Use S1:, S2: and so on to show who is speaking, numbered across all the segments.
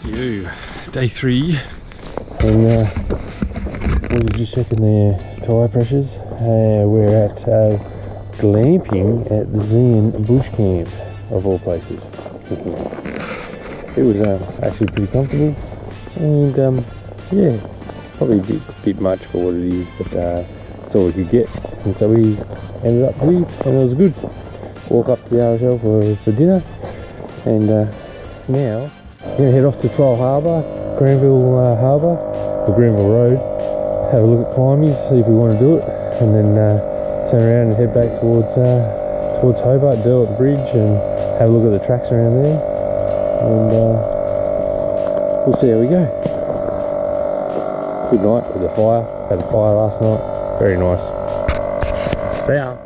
S1: Yo, day 3, and we're just checking their tyre pressures. We're at glamping at the Zeehan bush camp, of all places. It was actually pretty comfortable, and yeah, probably a bit much for what it is, but that's all we could get. And so we ended up here, and it was good. Walk up to the RSL for dinner, and now we're going to head off to Harbour, Granville Harbour, or Granville Road, have a look at Climies, see if we want to do it, and then turn around and head back towards Hobart, deal at the bridge, and have a look at the tracks around there, and we'll see how we go. Good night with the fire, had a fire last night, very nice. See ya.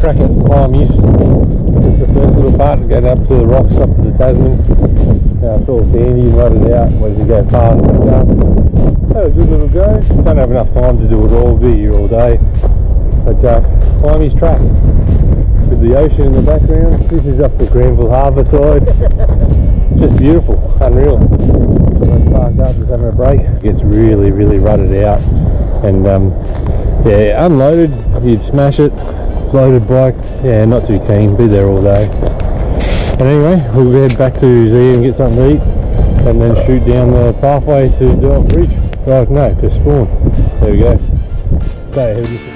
S1: Crack at Climies. It's the first little part going up to the rocks up to the Tasman. It's all sandy and rutted out as you go past. But, had a good little go. Don't have enough time to do it all, be here all day. But Climies Track with the ocean in the background. This is up the Granville Harbour side. Just beautiful, unreal. I'm parked up, just having a break. It gets really, really rutted out, and yeah, unloaded, you'd smash it. Loaded bike, yeah, not too keen, be there all day. But anyway, we'll head back to Zeehan and get something to eat, and then shoot down the pathway to Delta Bridge. Oh no, to Spawn. There we go. So,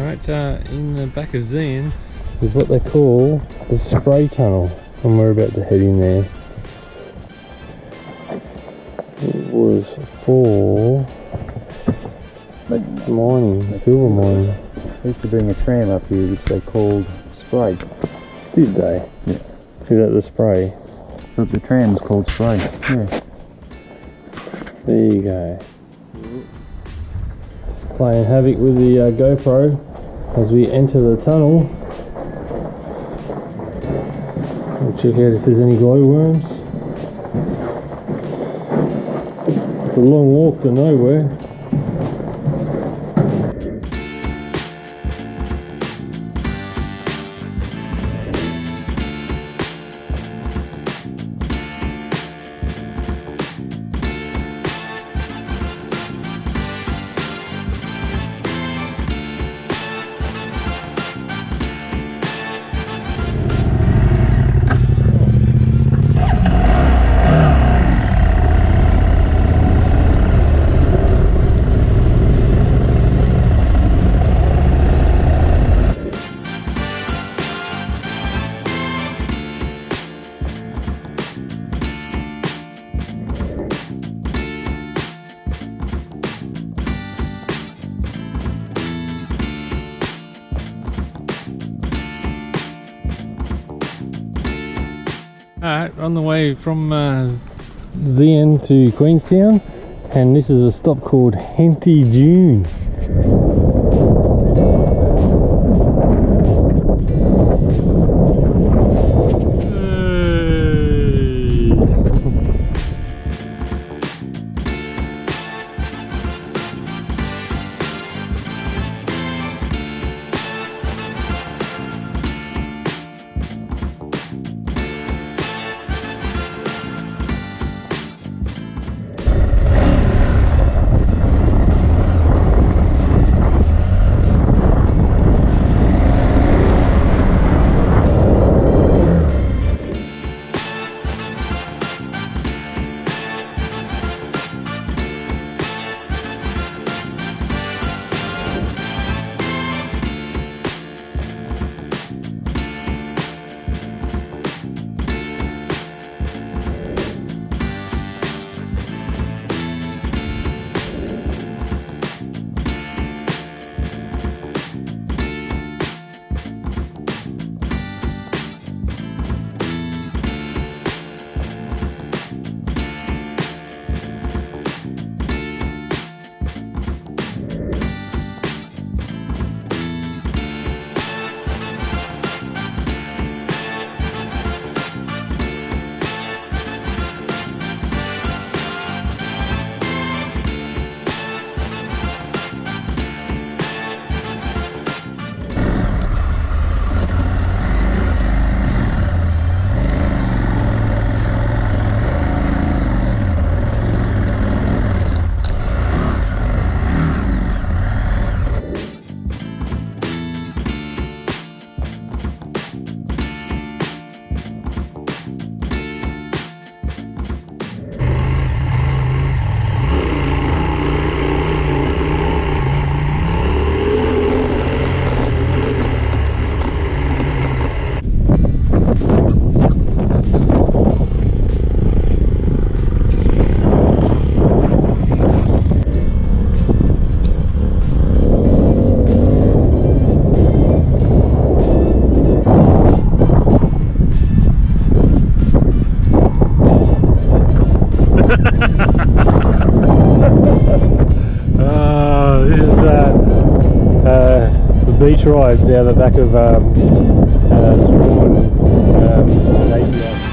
S1: Right in the back of Zeehan is what they call the spray tunnel, and we're about to head in there. It was for mining, silver mining.
S2: They used to bring a tram up here which they called Spray.
S1: Did they?
S2: Yeah.
S1: Is that the spray?
S2: But the tram was called Spray, yeah.
S1: There you go. Playing havoc with the GoPro as we enter the tunnel. We'll check out if there's any glowworms. It's a long walk to nowhere. Alright, on the way from Zeehan to Queenstown, and this is a stop called Henty Dune. This is the beach ride down the back of Strahan, Tassie.